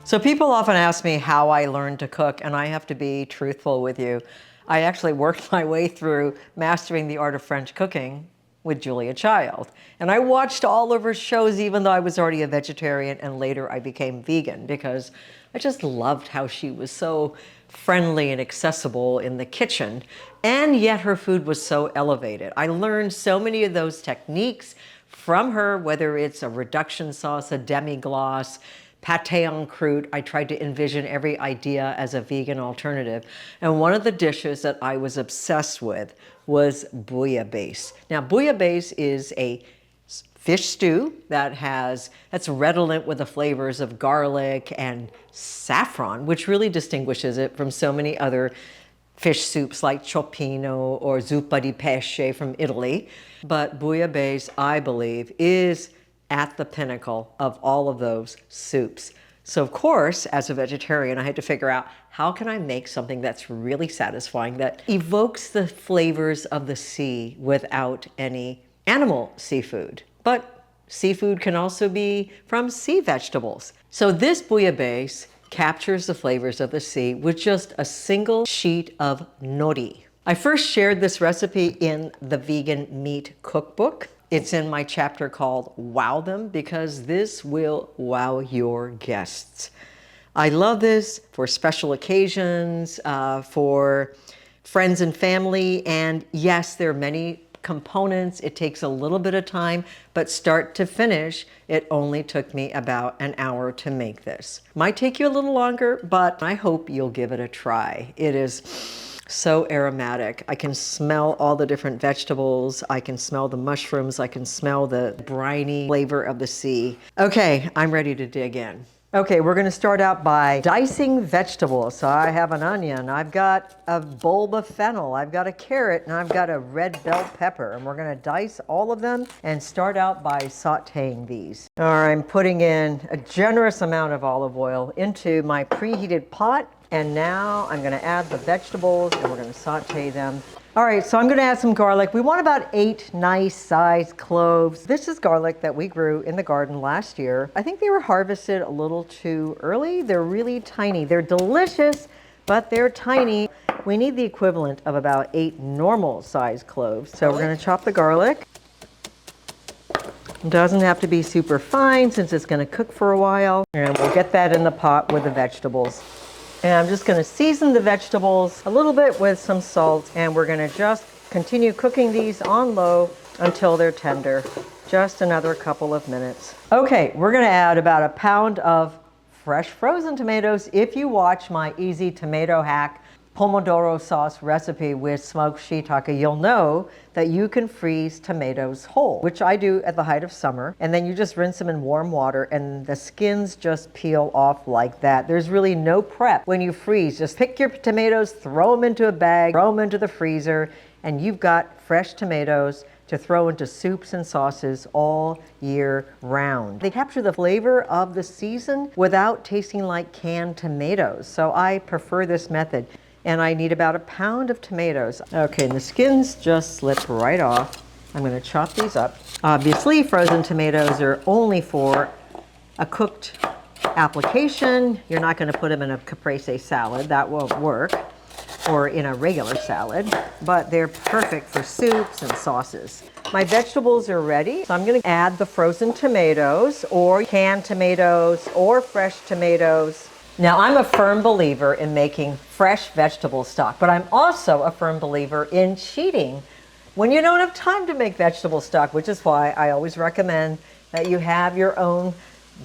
So people often ask me how I learned to cook, and I have to be truthful with you. I actually worked my way through mastering the art of French cooking with Julia Child. And I watched all of her shows even though I was already a vegetarian, and later I became vegan because I just loved how she was so friendly and accessible in the kitchen, and yet her food was so elevated. I learned so many of those techniques from her, whether it's a reduction sauce, a demi-glace, pâté en croûte. I tried to envision every idea as a vegan alternative. And one of the dishes that I was obsessed with was bouillabaisse. Now, bouillabaisse is a fish stew that's redolent with the flavors of garlic and saffron, which really distinguishes it from so many other fish soups like cioppino or zuppa di pesce from Italy. But bouillabaisse, I believe, is at the pinnacle of all of those soups. So of course, as a vegetarian, I had to figure out how can I make something that's really satisfying, that evokes the flavors of the sea without any animal seafood. But seafood can also be from sea vegetables. So this bouillabaisse captures the flavors of the sea with just a single sheet of nori. I first shared this recipe in the Vegan Meat Cookbook. It's in my chapter called Wow Them, because this will wow your guests. I love this for special occasions, for friends and family, and yes, there are many components. It takes a little bit of time, but start to finish, it only took me about an hour to make this. Might take you a little longer, but I hope you'll give it a try. It is so aromatic. I can smell all the different vegetables. I can smell the mushrooms. I can smell the briny flavor of the sea. Okay, I'm ready to dig in. Okay, we're gonna start out by dicing vegetables. So I have an onion, I've got a bulb of fennel, I've got a carrot, and I've got a red bell pepper. And we're gonna dice all of them and start out by sauteing these. All right, I'm putting in a generous amount of olive oil into my preheated pot. And now I'm gonna add the vegetables and we're gonna saute them. All right, so I'm gonna add some garlic. We want about 8 nice sized cloves. This is garlic that we grew in the garden last year. I think they were harvested a little too early. They're really tiny. They're delicious, but they're tiny. We need the equivalent of about 8 normal sized cloves. So we're gonna chop the garlic. It doesn't have to be super fine since it's gonna cook for a while. And we'll get that in the pot with the vegetables. And I'm just going to season the vegetables a little bit with some salt, and we're going to just continue cooking these on low until they're tender. Just another couple of minutes. Okay, we're going to add about a pound of fresh frozen tomatoes. If you watch my easy tomato hack pomodoro sauce recipe with smoked shiitake, you'll know that you can freeze tomatoes whole, which I do at the height of summer. And then you just rinse them in warm water and the skins just peel off like that. There's really no prep when you freeze. Just pick your tomatoes, throw them into a bag, throw them into the freezer, and you've got fresh tomatoes to throw into soups and sauces all year round. They capture the flavor of the season without tasting like canned tomatoes. So I prefer this method. And I need about a pound of tomatoes. Okay, and the skins just slip right off. I'm gonna chop these up. Obviously, frozen tomatoes are only for a cooked application. You're not gonna put them in a caprese salad, that won't work, or in a regular salad, but they're perfect for soups and sauces. My vegetables are ready, so I'm gonna add the frozen tomatoes, or canned tomatoes, or fresh tomatoes. Now, I'm a firm believer in making fresh vegetable stock, but I'm also a firm believer in cheating when you don't have time to make vegetable stock, which is why I always recommend that you have your own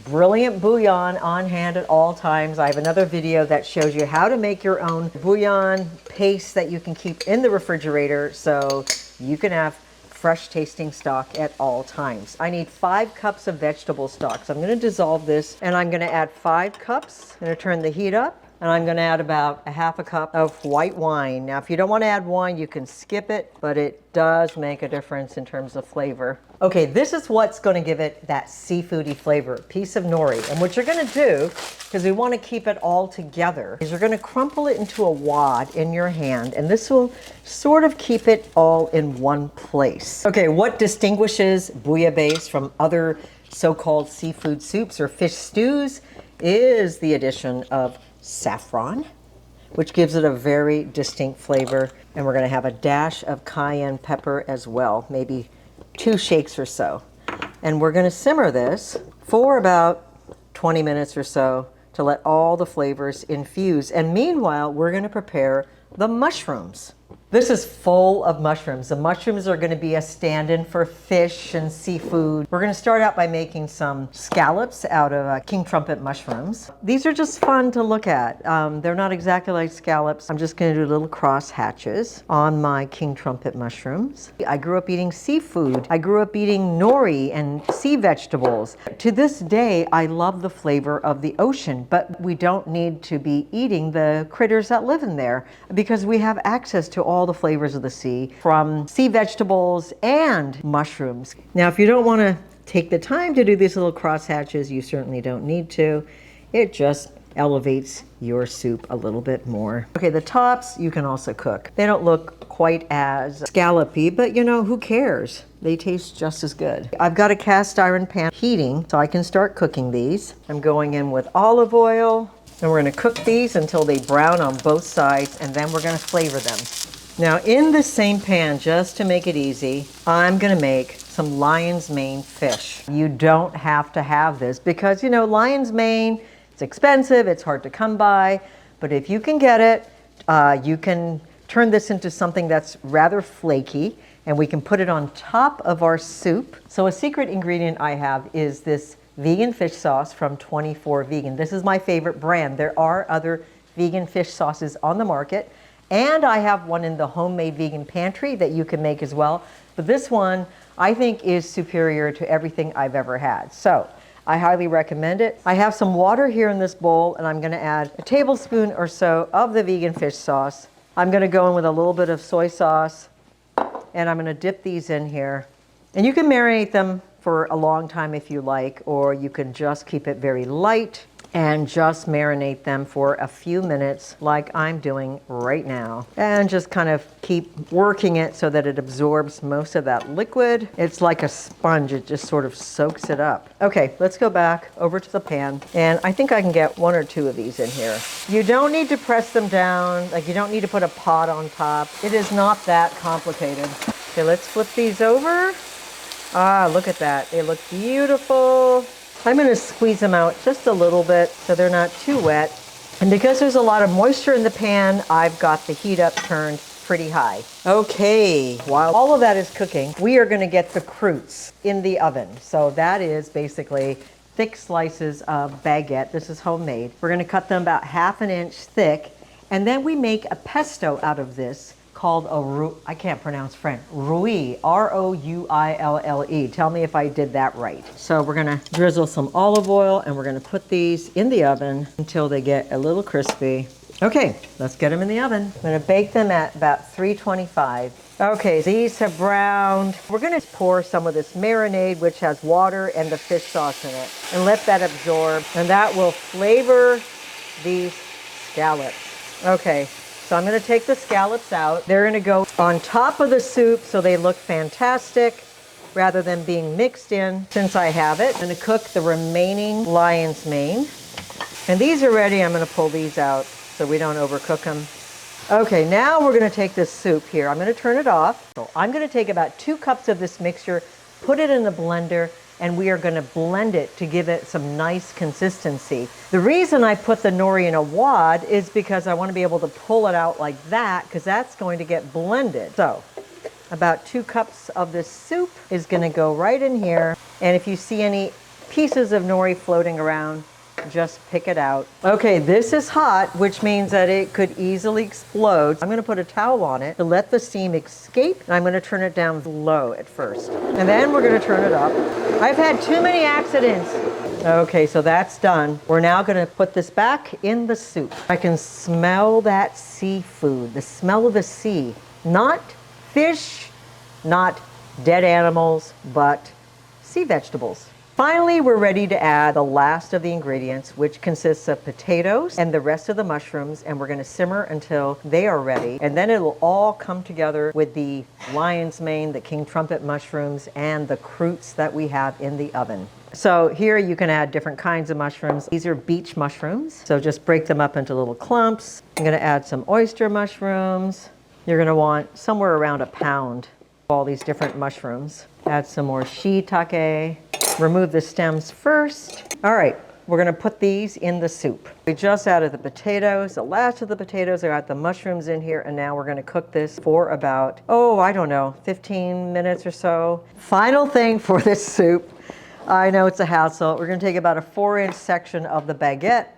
brilliant bouillon on hand at all times. I have another video that shows you how to make your own bouillon paste that you can keep in the refrigerator so you can have fresh tasting stock at all times. I need 5 cups of vegetable stock. So I'm gonna dissolve this and I'm gonna add 5 cups. I'm gonna turn the heat up and I'm gonna add about a half a cup of white wine. Now, if you don't wanna add wine, you can skip it, but it does make a difference in terms of flavor. Okay, this is what's gonna give it that seafoody flavor, a piece of nori. And what you're gonna do, because we wanna keep it all together, is you're gonna crumple it into a wad in your hand, and this will sort of keep it all in one place. Okay, what distinguishes bouillabaisse from other so-called seafood soups or fish stews is the addition of saffron, which gives it a very distinct flavor. And we're gonna have a dash of cayenne pepper as well, maybe 2 shakes or so. And we're gonna simmer this for about 20 minutes or so to let all the flavors infuse. And meanwhile, we're gonna prepare the mushrooms. This is full of mushrooms. The mushrooms are gonna be a stand-in for fish and seafood. We're gonna start out by making some scallops out of king trumpet mushrooms. These are just fun to look at. They're not exactly like scallops. I'm just gonna do little cross hatches on my king trumpet mushrooms. I grew up eating seafood. I grew up eating nori and sea vegetables. To this day, I love the flavor of the ocean, but we don't need to be eating the critters that live in there because we have access to all the flavors of the sea from sea vegetables and mushrooms. Now, if you don't want to take the time to do these little cross hatches, you certainly don't need to. It just elevates your soup a little bit more. Okay, the tops you can also cook. They don't look quite as scallopy, but you know, who cares? They taste just as good. I've got a cast iron pan heating, so I can start cooking these. I'm going in with olive oil, and we're gonna cook these until they brown on both sides, and then we're gonna flavor them. Now in the same pan, just to make it easy, I'm gonna make some lion's mane fish. You don't have to have this because, you know, lion's mane, it's expensive, it's hard to come by, but if you can get it, you can turn this into something that's rather flaky, and we can put it on top of our soup. So a secret ingredient I have is this vegan fish sauce from 24 Vegan. This is my favorite brand. There are other vegan fish sauces on the market, and I have one in the homemade vegan pantry that you can make as well. But this one I think is superior to everything I've ever had. So I highly recommend it. I have some water here in this bowl, and I'm gonna add a tablespoon or so of the vegan fish sauce. I'm gonna go in with a little bit of soy sauce, and I'm gonna dip these in here. And you can marinate them for a long time if you like, or you can just keep it very light and just marinate them for a few minutes like I'm doing right now. And just kind of keep working it so that it absorbs most of that liquid. It's like a sponge, it just sort of soaks it up. Okay, let's go back over to the pan. And I think I can get 1 or 2 of these in here. You don't need to press them down, like you don't need to put a pot on top. It is not that complicated. Okay, let's flip these over. Ah, look at that, they look beautiful. I'm gonna squeeze them out just a little bit so they're not too wet. And because there's a lot of moisture in the pan, I've got the heat up turned pretty high. Okay, while all of that is cooking, we are gonna get the croûtes in the oven. So that is basically thick slices of baguette. This is homemade. We're gonna cut them about 1/2 inch thick, and then we make a pesto out of this called I can't pronounce French, rouille, R-O-U-I-L-L-E. Tell me if I did that right. So we're gonna drizzle some olive oil, and we're gonna put these in the oven until they get a little crispy. Okay, let's get them in the oven. I'm gonna bake them at about 325. Okay, these have browned. We're gonna pour some of this marinade, which has water and the fish sauce in it, and let that absorb, and that will flavor these scallops. Okay. So I'm gonna take the scallops out. They're gonna go on top of the soup so they look fantastic rather than being mixed in. Since I have it, I'm gonna cook the remaining lion's mane. And these are ready. I'm gonna pull these out so we don't overcook them. Okay, now we're gonna take this soup here. I'm gonna turn it off. So I'm gonna take about 2 cups of this mixture, put it in the blender, and we are going to blend it to give it some nice consistency. The reason I put the nori in a wad is because I want to be able to pull it out like that, because that's going to get blended. So about 2 cups of this soup is going to go right in here. And if you see any pieces of nori floating around, just pick it out. Okay, this is hot, which means that it could easily explode. I'm gonna put a towel on it to let the steam escape, and I'm gonna turn it down low at first. And then we're gonna turn it up. I've had too many accidents. Okay, so that's done. We're now gonna put this back in the soup. I can smell that seafood, the smell of the sea. Not fish, not dead animals, but sea vegetables. Finally, we're ready to add the last of the ingredients, which consists of potatoes and the rest of the mushrooms, and we're gonna simmer until they are ready. And then it'll all come together with the lion's mane, the king trumpet mushrooms, and the croutes that we have in the oven. So here you can add different kinds of mushrooms. These are beach mushrooms, so just break them up into little clumps. I'm gonna add some oyster mushrooms. You're gonna want somewhere around a pound of all these different mushrooms. Add some more shiitake. Remove the stems first. All right, we're gonna put these in the soup. We just added the potatoes, the last of the potatoes. I got the mushrooms in here, and now we're gonna cook this for about, I don't know, 15 minutes or so. Final thing for this soup. I know it's a hassle. We're gonna take about a 4-inch section of the baguette,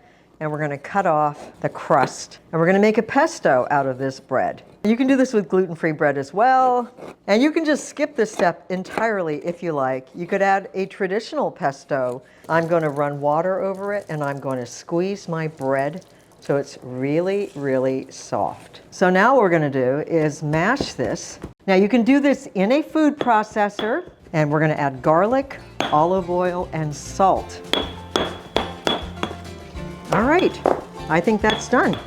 and we're gonna cut off the crust. And we're gonna make a pesto out of this bread. You can do this with gluten-free bread as well. And you can just skip this step entirely if you like. You could add a traditional pesto. I'm gonna run water over it, and I'm going to squeeze my bread so it's really, really soft. So now what we're gonna do is mash this. Now you can do this in a food processor, and we're gonna add garlic, olive oil, and salt. All right, I think that's done.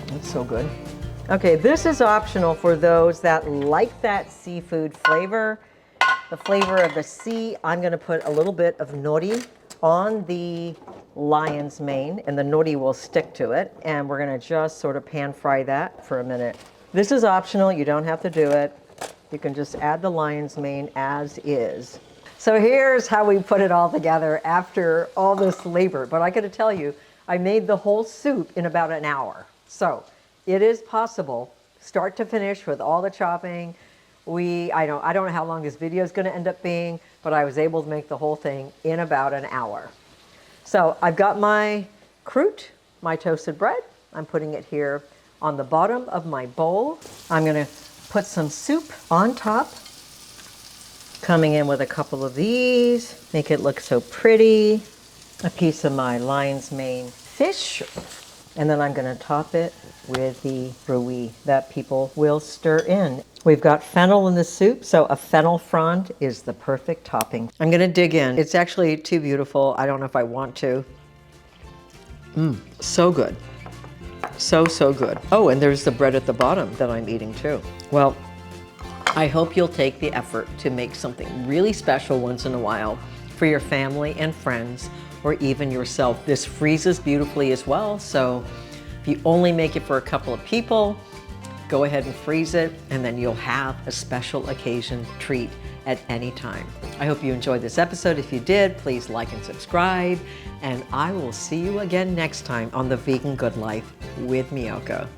That's so good. Okay, this is optional for those that like that seafood flavor. The flavor of the sea, I'm gonna put a little bit of nori on the lion's mane, and the nori will stick to it. And we're gonna just sort of pan fry that for a minute. This is optional, you don't have to do it. You can just add the lion's mane as is. So here's how we put it all together after all this labor. But I gotta tell you, I made the whole soup in about an hour. So it is possible, start to finish with all the chopping. I don't know how long this video is gonna end up being, but I was able to make the whole thing in about an hour. So I've got my croute, my toasted bread. I'm putting it here on the bottom of my bowl. I'm gonna put some soup on top. Coming in with a couple of these, make it look so pretty. A piece of my lion's mane fish. And then I'm gonna top it with the brulee that people will stir in. We've got fennel in the soup, so a fennel frond is the perfect topping. I'm gonna dig in. It's actually too beautiful. I don't know if I want to. So good. So, so good. Oh, and there's the bread at the bottom that I'm eating too. Well, I hope you'll take the effort to make something really special once in a while for your family and friends, or even yourself. This freezes beautifully as well, so if you only make it for a couple of people, go ahead and freeze it, and then you'll have a special occasion treat at any time. I hope you enjoyed this episode. If you did, please like and subscribe, and I will see you again next time on The Vegan Good Life with Miyoko.